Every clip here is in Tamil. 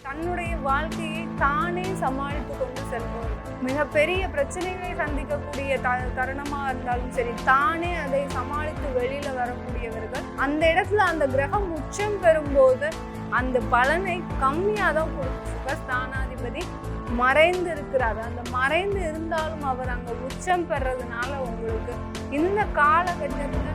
தன்னுடைய வாழ்க்கையை தானே சமாளித்து கொண்டு செல்பவர், மிகப்பெரிய பிரச்சனைகளை சந்திக்கக்கூடிய தருணமா இருந்தாலும் சரி, தானே அதை சமாளித்து வெளியில வரக்கூடியவர்கள். அந்த இடத்துல அந்த கிரகம் உச்சம் பெறும்போது அந்த பலனை கம்மியா தான் கொடுக்கும். சுகஸ்தானாதிபதி மறைந்து இருக்கிறார். அந்த மறைந்து இருந்தாலும் அவர் அங்க உச்சம் பெறதுனால உங்களுக்கு இந்த காலகட்டத்துல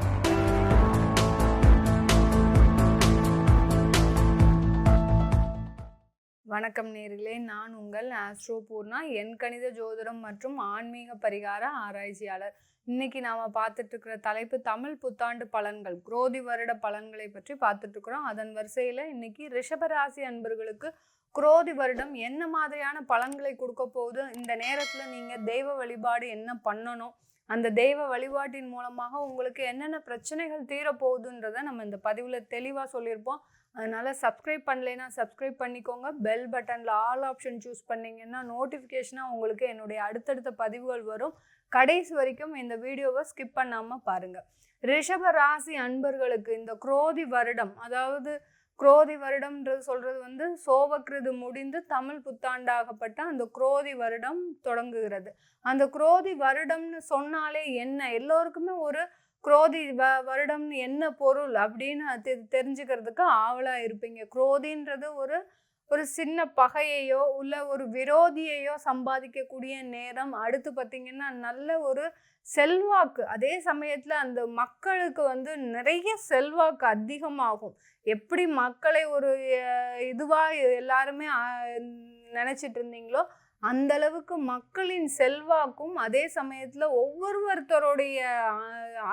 வணக்கம் நேர்களே, நான் உங்கள் ஆஸ்ட்ரோ பூர்ணா, என் கணித ஜோதிடம் மற்றும் ஆன்மீக பரிகார ஆராய்ச்சியாளர். இன்னைக்கு நாம பார்த்துட்டு இருக்கிற தலைப்பு தமிழ் புத்தாண்டு பலன்கள், குரோதி வருட பலன்களை பற்றி பார்த்துட்டு இருக்கிறோம். அதன் வரிசையில இன்னைக்கு ரிஷபராசி அன்பர்களுக்கு குரோதி வருடம் என்ன மாதிரியான பலன்களை கொடுக்க போகுது, இந்த நேரத்துல நீங்க தெய்வ வழிபாடு என்ன பண்ணணும், அந்த தெய்வ வழிபாட்டின் மூலமாக உங்களுக்கு என்னென்ன பிரச்சனைகள் தீரப்போகுதுன்றதை நம்ம இந்த பதிவுல தெளிவா சொல்லியிருப்போம். அதனால சப்ஸ்கிரைப் பண்ணலைன்னா சப்ஸ்கிரைப் பண்ணிக்கோங்க. பெல் பட்டனில் ஆல் ஆப்ஷன் சூஸ் பண்ணிங்கன்னா நோட்டிஃபிகேஷனாக உங்களுக்கு என்னுடைய அடுத்தடுத்த பதிவுகள் வரும். கடைசி வரைக்கும் இந்த வீடியோவை ஸ்கிப் பண்ணாமல் பாருங்கள். ரிஷப ராசி அன்பர்களுக்கு இந்த குரோதி வருடம், அதாவது குரோதி வருடம்ன்றது சொல்கிறது சோபக்கிருது முடிந்து தமிழ் புத்தாண்டாகப்பட்ட அந்த குரோதி வருடம் தொடங்குகிறது. அந்த குரோதி வருடம்னு சொன்னாலே என்ன, எல்லோருக்குமே ஒரு குரோதி வருடம்னு என்ன பொருள் அப்படின்னு தெரிஞ்சுக்கிறதுக்கு ஆவலா இருப்பீங்க. குரோதின்றது ஒரு சின்ன பகையையோ இல்லை ஒரு விரோதியையோ சம்பாதிக்கக்கூடிய நேரம். அடுத்து பார்த்தீங்கன்னா நல்ல ஒரு செல்வாக்கு, அதே சமயத்தில் அந்த மக்களுக்கு நிறைய செல்வாக்கு அதிகமாகும். எப்படி மக்களை ஒரு இதுவாக எல்லாருமே நினச்சிட்டு இருந்தீங்களோ அந்த அளவுக்கு மக்களின் செல்வாக்கும், அதே சமயத்தில் ஒவ்வொருத்தருடைய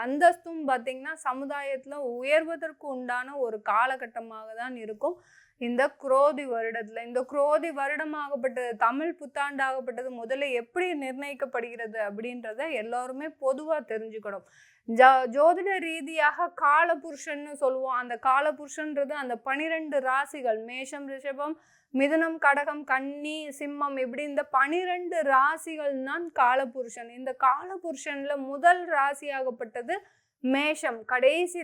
அந்தஸ்தும் பார்த்திங்கன்னா சமுதாயத்தில் உயர்வதற்கு உண்டான ஒரு காலகட்டமாக தான் இருக்கும் இந்த குரோதி வருடத்தில். இந்த குரோதி வருடமாகப்பட்டது, தமிழ் புத்தாண்டாகப்பட்டது முதல்ல எப்படி நிர்ணயிக்கப்படுகிறது அப்படின்றத எல்லோருமே பொதுவாக தெரிஞ்சுக்கணும். ஜோதிட ரீதியாக காலபுருஷன்னு சொல்லுவோம். அந்த காலபுருஷன்றது அந்த 12 ராசிகள், மேஷம், ரிஷபம், மிதுனம், கடகம், கன்னி, சிம்மம், இப்படி இந்த 12 ராசிகள் தான் காலபுருஷன். இந்த காலபுருஷன்ல முதல் ராசியாகப்பட்டது மேஷம், கடைசி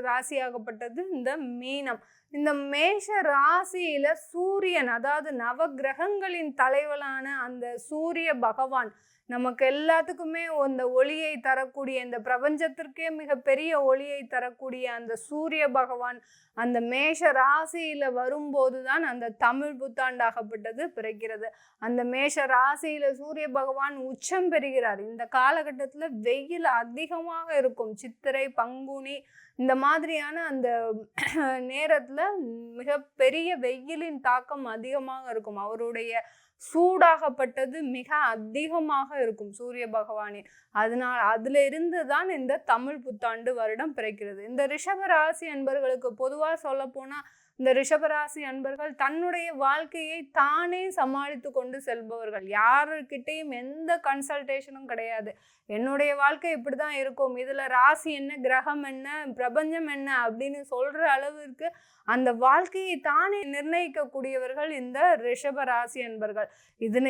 ராசியாகப்பட்டது இந்த மீனம். இந்த மேஷ ராசியில சூரியன், அதாவது நவகிரகங்களின் தலைவனான அந்த சூரிய பகவான், நமக்கு எல்லாத்துக்குமே அந்த ஒளியை தரக்கூடிய, இந்த பிரபஞ்சத்திற்கே மிகப்பெரிய ஒளியை தரக்கூடிய அந்த சூரிய பகவான் அந்த மேஷ ராசியில வரும்போது தான் அந்த தமிழ் புத்தாண்டாகப்பட்டது பிறக்கிறது. அந்த மேஷ ராசியில சூரிய பகவான் உச்சம் பெறுகிறார். இந்த காலகட்டத்தில் வெயில் அதிகமாக இருக்கும். சித்திரை, பங்குனி இந்த மாதிரியான அந்த நேரத்துல மிகப்பெரிய வெயிலின் தாக்கம் அதிகமாக இருக்கும். அவருடைய சூடாகப்பட்டது மிக அதிகமாக இருக்கும் சூரிய பகவானின். அதனால் அதுல இருந்து தான் இந்த தமிழ் புத்தாண்டு வருடம் பிறக்கிறது. இந்த ரிஷபராசி அன்பர்களுக்கு பொதுவாக சொல்ல போனா, இந்த ரிஷபராசி அன்பர்கள் தன்னுடைய வாழ்க்கையை தானே சமாளித்து கொண்டு செல்பவர்கள். யாருக்கிட்டையும் எந்த கன்சல்டேஷனும் கிடையாது. என்னுடைய வாழ்க்கை இப்படிதான் இருக்கும், இதுல ராசி என்ன, கிரகம் என்ன, பிரபஞ்சம் என்ன அப்படின்னு சொல்ற அளவிற்கு அந்த வாழ்க்கையை தானே நிர்ணயிக்கக்கூடியவர்கள் இந்த ரிஷபராசி அன்பர்கள்.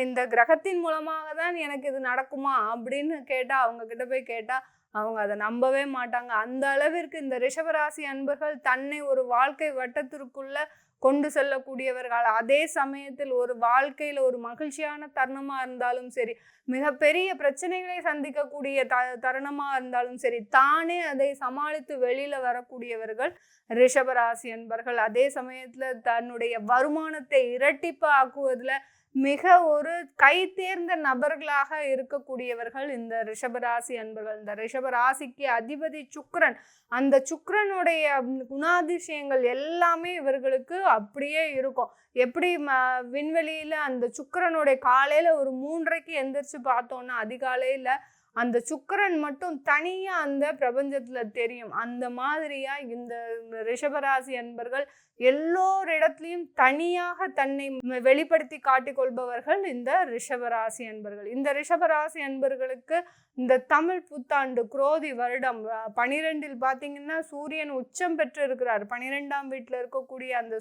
இந்த கிரகத்தின் மூலமாக தான் எனக்கு இது நடக்குமா அப்படின்னு கேட்டா, அவங்க கிட்ட போய் கேட்டா அவங்க அதை நம்பவே மாட்டாங்க. அந்த அளவிற்கு இந்த ரிஷபராசி அன்பர்கள் தன்னை ஒரு வாழ்க்கை வட்டத்திற்குள்ள கொண்டு செல்லக்கூடியவர்கள். அதே சமயத்தில் ஒரு வாழ்க்கையில் ஒரு மகிழ்ச்சியான தருணமாக இருந்தாலும் சரி, மிகப்பெரிய பிரச்சனைகளை சந்திக்கக்கூடிய தருணமாக இருந்தாலும் சரி, தானே அதை சமாளித்து வெளியில வரக்கூடியவர்கள் ரிஷபராசி அன்பர்கள். அதே சமயத்தில் தன்னுடைய வருமானத்தை இரட்டிப்பு ஆக்குவதில் மிக ஒரு கை தேர்ந்த நபர்களாக இருக்கக்கூடியவர்கள் இந்த ரிஷபராசி அன்பர்கள். இந்த ரிஷபராசிக்கு அதிபதி சுக்கிரன். அந்த சுக்கிரனுடைய குணாதிசயங்கள் எல்லாமே இவர்களுக்கு அப்படியே இருக்கும். எப்படி விண்வெளியில அந்த சுக்கிரனுடைய காலையில ஒரு 3:30க்கு எந்திரிச்சு பார்த்தோம்னா அதிகாலையில அந்த சுக்கிரன் மட்டும் தனியா அந்த பிரபஞ்சத்துல தெரியும். அந்த மாதிரியா இந்த ரிஷபராசி அன்பர்கள் எல்லோரிடத்திலையும் தனியாக தன்னை வெளிப்படுத்தி காட்டிக்கொள்பவர்கள் இந்த ரிஷபராசி அன்பர்கள். இந்த ரிஷபராசி அன்பர்களுக்கு இந்த தமிழ் புத்தாண்டு குரோதி வருடம் 12 பார்த்தீங்கன்னா சூரியன் உச்சம் பெற்று இருக்கிறார். 12ஆம் வீட்டில் இருக்கக்கூடிய அந்த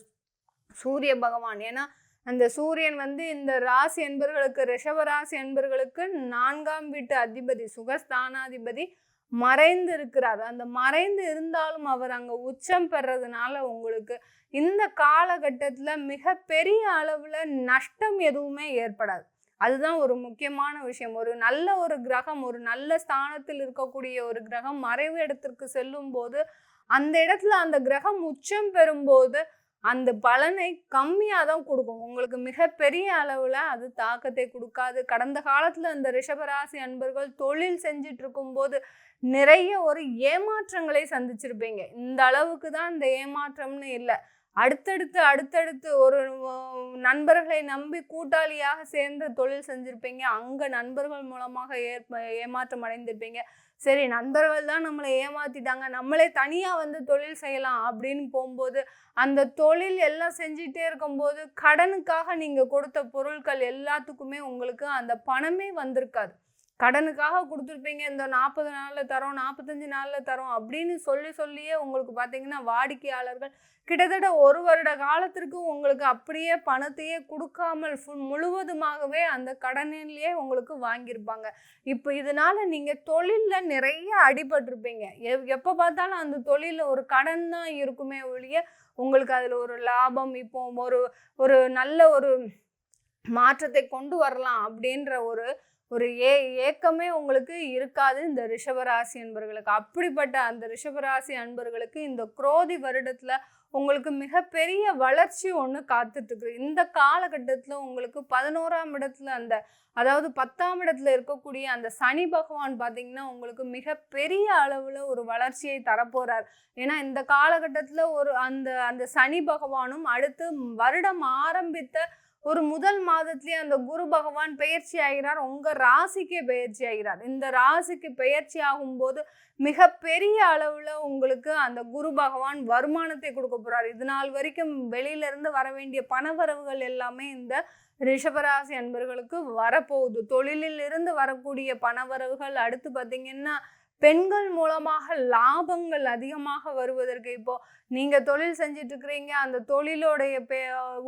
சூரிய பகவான். ஏன்னா அந்த சூரியன் இந்த ராசி என்பர்களுக்கு, ரிஷபராசி என்பர்களுக்கு 4ஆம் வீட்டு அதிபதி, சுகஸ்தானாதிபதி. மறைந்து இருக்கிறார். அந்த மறைந்து இருந்தாலும் அவர் அங்க உச்சம் பெறதுனால உங்களுக்கு இந்த காலகட்டத்துல மிகப்பெரிய அளவுல நஷ்டம் எதுவுமே ஏற்படாது. அதுதான் ஒரு முக்கியமான விஷயம். ஒரு நல்ல ஒரு கிரகம், ஒரு நல்ல ஸ்தானத்தில் இருக்கக்கூடிய ஒரு கிரகம் மறைவு இடத்திற்கு செல்லும் போது, அந்த இடத்துல அந்த கிரகம் உச்சம் பெறும்போது அந்த பலனை கம்மியா தான் கொடுக்கும். உங்களுக்கு மிகப்பெரிய அளவுல அது தாக்கத்தை கொடுக்காது. கடந்த காலத்துல இந்த ரிஷபராசி அன்பர்கள் தொழில் செஞ்சுட்டு இருக்கும்போது நிறைய ஒரு ஏமாற்றங்களை சந்திச்சிருப்பீங்க. இந்த அளவுக்கு தான் இந்த ஏமாற்றம்னு இல்ல. அடுத்தடுத்து ஒரு நண்பர்களை நம்பி கூட்டாளியாக சேர்ந்து தொழில் செஞ்சிருப்பீங்க. அங்க நண்பர்கள் மூலமாக ஏமாற்றம் அடைந்திருப்பீங்க. சரி, நண்பர்கள் தான் நம்மளை ஏமாத்திட்டாங்க, நம்மளே தனியா வந்து தொழில் செய்யலாம் அப்படின்னு போகும்போது அந்த தொழில் எல்லாம் செஞ்சுட்டே இருக்கும்போது கடனுக்காக நீங்க கொடுத்த பொருட்கள் எல்லாத்துக்குமே உங்களுக்கு அந்த பணமே வந்திருக்காது. கடனுக்காக கொடுத்துருப்பீங்க, இந்த 40 நாள்ல தரோம், 45 நாள்ல தரோம் அப்படின்னு சொல்லியே உங்களுக்கு பார்த்தீங்கன்னா வாடிக்கையாளர்கள் கிட்டத்தட்ட 1 வருட காலத்திற்கு உங்களுக்கு அப்படியே பணத்தையே கொடுக்காமல் முழுவதுமாகவே அந்த கடனிலேயே உங்களுக்கு வாங்கியிருப்பாங்க. இப்போ இதனால நீங்க தொழில்ல நிறைய அடிபட்டிருப்பீங்க. எப்போ பார்த்தாலும் அந்த தொழில ஒரு கடன் தான் இருக்குமே ஒழிய உங்களுக்கு அதுல ஒரு லாபம், இப்போ ஒரு நல்ல ஒரு மாற்றத்தை கொண்டு வரலாம் அப்படின்ற ஒரு ஏக்கமே உங்களுக்கு இருக்காது இந்த ரிஷபராசி அன்பர்களுக்கு. அப்படிப்பட்ட அந்த ரிஷபராசி அன்பர்களுக்கு இந்த குரோதி வருடத்துல உங்களுக்கு மிகப்பெரிய வளர்ச்சி ஒன்று காத்துட்டு இருக்கு. இந்த காலகட்டத்துல உங்களுக்கு 11ஆம் இடத்துல அதாவது 10ஆம் இடத்துல இருக்கக்கூடிய அந்த சனி பகவான் பார்த்தீங்கன்னா உங்களுக்கு மிகப்பெரிய அளவுல ஒரு வளர்ச்சியை தரப்போறார். ஏன்னா இந்த காலகட்டத்துல அந்த சனி பகவானும் அடுத்து வருடம் ஆரம்பித்த ஒரு முதல் மாதத்திலேயே அந்த குரு பகவான் பெயர்ச்சி ஆகிறார், உங்க ராசிக்கே பெயர்ச்சி ஆகிறார். இந்த ராசிக்கு பெயர்ச்சி ஆகும்போது மிகப்பெரிய அளவுல உங்களுக்கு அந்த குரு பகவான் வருமானத்தை கொடுக்க போறார். இது நாள் வரைக்கும் வெளியில இருந்து வர வேண்டிய பணவரவுகள் எல்லாமே இந்த ரிஷபராசி அன்பர்களுக்கு வரப்போகுது. தொழிலில் இருந்து வரக்கூடிய பணவரவுகள், அடுத்து பார்த்தீங்கன்னா பெண்கள் மூலமாக லாபங்கள் அதிகமாக வருவதற்கு, இப்போ நீங்க தொழில் செஞ்சுட்டு இருக்கிறீங்க, அந்த தொழிலோடைய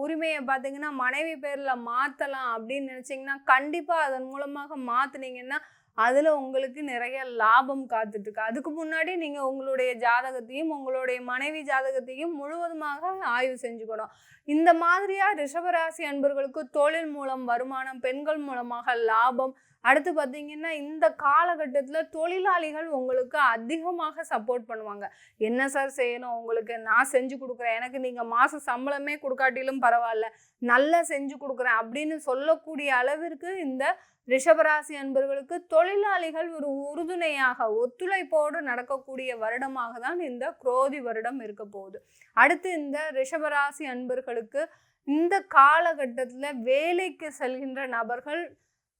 உரிமையை பார்த்தீங்கன்னா மனைவி பேர்ல மாத்தலாம் அப்படின்னு நினைச்சீங்கன்னா கண்டிப்பா அதன் மூலமாக மாத்துனீங்கன்னா அதுல உங்களுக்கு நிறைய லாபம் காத்துட்டு இருக்கு. அதுக்கு முன்னாடி நீங்க உங்களுடைய ஜாதகத்தையும் உங்களுடைய மனைவி ஜாதகத்தையும் முழுவதுமாக ஆய்வு செஞ்சுக்கணும். இந்த மாதிரியா ரிஷபராசி அன்பர்களுக்கு தொழில் மூலம் வருமானம், பெண்கள் மூலமாக லாபம், அடுத்து பார்த்தீங்கன்னா இந்த காலகட்டத்துல தொழிலாளிகள் உங்களுக்கு அதிகமாக சப்போர்ட் பண்ணுவாங்க. என்ன சார் செய்யணும், உங்களுக்கு நான் செஞ்சு கொடுக்குறேன், எனக்கு நீங்க மாச சம்பளமே கொடுக்காட்டிலும் பரவாயில்ல, நல்லா செஞ்சு கொடுக்குறேன் அப்படின்னு சொல்லக்கூடிய அளவிற்கு இந்த ரிஷபராசி அன்பர்களுக்கு தொழிலாளிகள் ஒரு உறுதுணையாக ஒத்துழைப்போடு நடக்கக்கூடிய வருடமாக தான் இந்த குரோதி வருடம் இருக்க போகுது. அடுத்து இந்த ரிஷபராசி அன்பர்களுக்கு இந்த காலகட்டத்துல வேலைக்கு செல்கின்ற நபர்கள்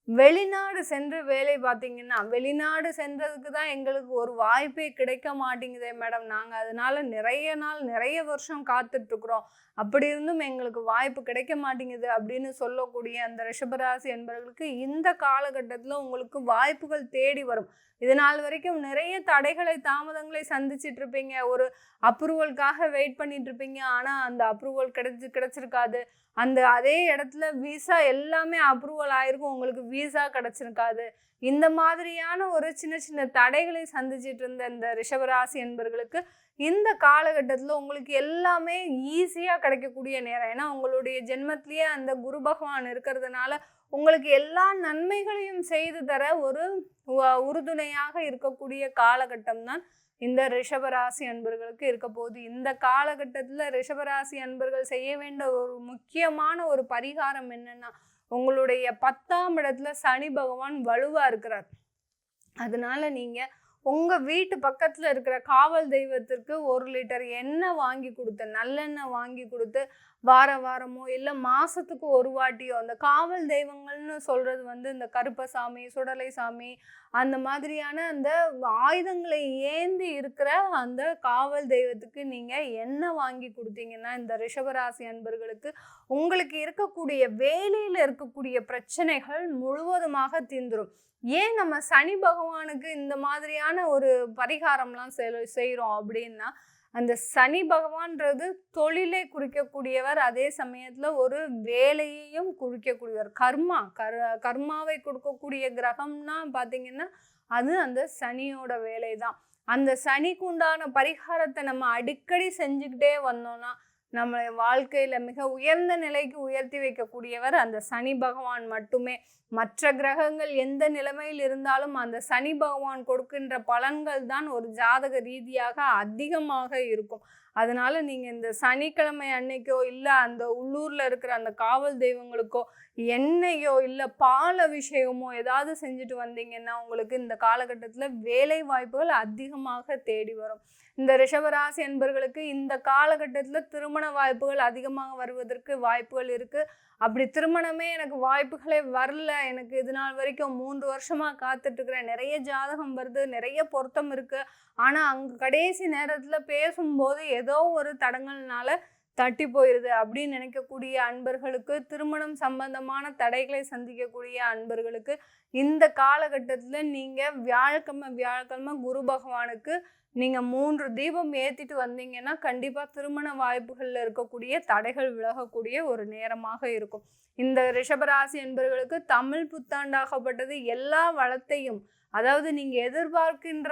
வெளிநாடு சென்று வேலை பார்த்தீங்கன்னா, வெளிநாடு சென்றதுக்கு தான் எங்களுக்கு ஒரு வாய்ப்பே கிடைக்க மாட்டேங்குதே மேடம், நாங்கள் அதனால நிறைய வருஷம் காத்துட்ருக்குறோம், அப்படி இருந்தும் எங்களுக்கு வாய்ப்பு கிடைக்க மாட்டேங்குது அப்படின்னு சொல்லக்கூடிய அந்த ரிஷபராசி என்பவர்களுக்கு இந்த காலகட்டத்தில் உங்களுக்கு வாய்ப்புகள் தேடி வரும். இது நாள் வரைக்கும் நிறைய தடைகளை தாமதங்களை சந்திச்சிட்டு இருப்பீங்க. ஒரு அப்ரூவலுக்காக வெயிட் பண்ணிட்டு இருப்பீங்க. ஆனால் அந்த அப்ரூவல் கிடைச்சிருக்காது. அதே இடத்துல விசா எல்லாமே அப்ரூவல் ஆயிருக்கும், உங்களுக்கு விசா கிடைச்சிருக்காது. இந்த மாதிரியான ஒரு சின்ன சின்ன தடைகளை சந்திச்சிட்டு இருந்த இந்த ரிஷபராசி என்பவர்களுக்கு இந்த காலகட்டத்தில் உங்களுக்கு எல்லாமே ஈஸியாக கிடைக்கக்கூடிய நேரம். ஏன்னா உங்களுடைய ஜென்மத்திலேயே அந்த குரு பகவான் இருக்கிறதுனால உங்களுக்கு எல்லா நன்மைகளையும் செய்து தர ஒரு உறுதுணையாக இருக்கக்கூடிய காலகட்டம் தான் இந்த ரிஷபராசி அன்பர்களுக்கு இருக்க போகுது. இந்த காலகட்டத்தில் ரிஷபராசி அன்பர்கள் செய்ய வேண்டிய ஒரு முக்கியமான ஒரு பரிகாரம் என்னன்னா, உங்களுடைய 10ஆம் இடத்துல சனி பகவான் வலுவா இருக்கிறார். அதனால நீங்க உங்க வீட்டு பக்கத்துல இருக்கிற காவல் தெய்வத்திற்கு 1 லிட்டர் எண்ணெய் வாங்கி கொடுத்து, நல்லெண்ணெய் வாங்கி கொடுத்து வாரமோ இல்லை மாசத்துக்கு ஒரு வாட்டியோ, அந்த காவல் தெய்வங்கள்னு சொல்றது இந்த கருப்பசாமி, சுடலை சாமி, அந்த மாதிரியான அந்த ஆயுதங்களை ஏந்தி இருக்கிற அந்த காவல் தெய்வத்துக்கு நீங்க எண்ணெய் வாங்கி கொடுத்தீங்கன்னா இந்த ரிஷபராசி அன்பர்களுக்கு உங்களுக்கு இருக்கக்கூடிய வேலையில இருக்கக்கூடிய பிரச்சனைகள் முழுவதுமாக தீர்ந்துரும். ஏன் நம்ம சனி பகவானுக்கு இந்த மாதிரியான ஒரு பரிகாரம்லாம் செய்கிறோம் அப்படின்னா, அந்த சனி பகவான்றது தொழிலை குறிக்கக்கூடியவர், அதே சமயத்துல ஒரு வேலையையும் குறிக்கக்கூடியவர். கர்மாவை கொடுக்கக்கூடிய கிரகம்னா பார்த்தீங்கன்னா அது அந்த சனியோட வேலை தான். அந்த சனிக்கு உண்டான பரிகாரத்தை நம்ம அடிக்கடி செஞ்சுக்கிட்டே வந்தோம்னா நம்ம வாழ்க்கையில மிக உயர்ந்த நிலைக்கு உயர்த்தி வைக்கக்கூடியவர் அந்த சனி பகவான் மட்டுமே. மற்ற கிரகங்கள் எந்த நிலைமையில் இருந்தாலும் அந்த சனி பகவான் கொடுக்கின்ற பலன்கள் தான் ஒரு ஜாதக ரீதியாக அதிகமாக இருக்கும். அதனால நீங்க இந்த சனிக்கிழமை அன்னைக்கோ இல்ல அந்த உள்ளூர்ல இருக்கிற அந்த காவல் தெய்வங்களுக்கோ எண்ணெயோ இல்ல பால் அபிஷேகமோ ஏதாவது செஞ்சுட்டு வந்தீங்கன்னா உங்களுக்கு இந்த காலகட்டத்துல வேலை வாய்ப்புகள் அதிகமாக தேடி வரும். இந்த ரிஷபராசி என்பர்களுக்கு இந்த காலகட்டத்துல திருமண வாய்ப்புகள் அதிகமாக வருவதற்கு வாய்ப்புகள் இருக்கு. அப்படி திருமணமே எனக்கு வாய்ப்புகளே வரல, எனக்கு இது நாள் வரைக்கும் 3 வருஷமா காத்துட்டு இருக்கிறேன், நிறைய ஜாதகம் வருது, நிறைய பொருத்தம் இருக்கு, ஆனா அங்க கடைசி நேரத்துல பேசும்போது ஏதோ ஒரு தடங்கள்னால தட்டி போயிருது அப்படின்னு நினைக்கக்கூடிய அன்பர்களுக்கு, திருமணம் சம்பந்தமான தடைகளை சந்திக்கக்கூடிய அன்பர்களுக்கு இந்த காலகட்டத்துல நீங்க வியாழக்கிழமை குரு பகவானுக்கு நீங்க 3 தீபம் ஏத்திட்டு வந்தீங்கன்னா கண்டிப்பா திருமண வாய்ப்புகள்ல இருக்கக்கூடிய தடைகள் விலகக்கூடிய ஒரு நேரமாக இருக்கும். இந்த ரிஷபராசி என்பவர்களுக்கு தமிழ் புத்தாண்டாகப்பட்டது எல்லா வளத்தையும், அதாவது நீங்க எதிர்பார்க்கின்ற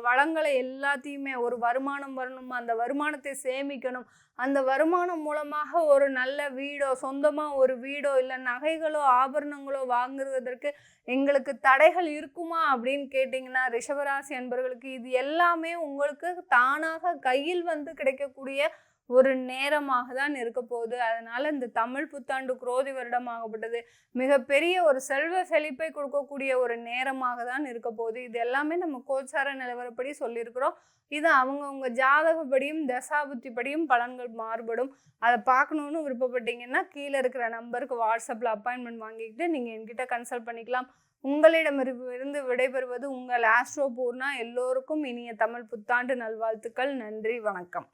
வளங்களை எல்லாத்தையுமே, ஒரு வருமானம் வரணும், அந்த வருமானத்தை சேமிக்கணும், அந்த வருமானம் மூலமாக ஒரு நல்ல வீடோ சொந்தமா ஒரு வீடோ இல்லை நகைகளோ ஆபரணங்களோ வாங்குவதற்கு எங்களுக்கு தடைகள் இருக்குமா அப்படின்னு கேட்டிங்கன்னா ரிஷபராசி அன்பர்களுக்கு இது எல்லாமே உங்களுக்கு தானாக கையில் வந்து கிடைக்கக்கூடிய ஒரு நேரமாக தான் இருக்க போகுது. அதனால இந்த தமிழ் புத்தாண்டு குரோதி வருடமாகப்பட்டது மிகப்பெரிய ஒரு செல்வ செழிப்பை கொடுக்கக்கூடிய ஒரு நேரமாக தான் இருக்க போகுது. இது எல்லாமே நம்ம கோச்சார நிலவரப்படி சொல்லியிருக்கிறோம். இது அவங்கவுங்க ஜாதகப்படியும் தசாபுத்திப்படியும் பலன்கள் மாறுபடும். அதை பார்க்கணுன்னு விருப்பப்பட்டீங்கன்னா கீழே இருக்கிற நம்பருக்கு வாட்ஸ்அப்பில் அப்பாயின்மெண்ட் வாங்கிக்கிட்டு நீங்கள் என்கிட்ட கன்சல்ட் பண்ணிக்கலாம். உங்களிடமிருந்து விடைபெறுவது உங்கள் ஆஸ்ட்ரோ பூர்ணா. எல்லோருக்கும் இனிய தமிழ் புத்தாண்டு நல்வாழ்த்துக்கள். நன்றி, வணக்கம்.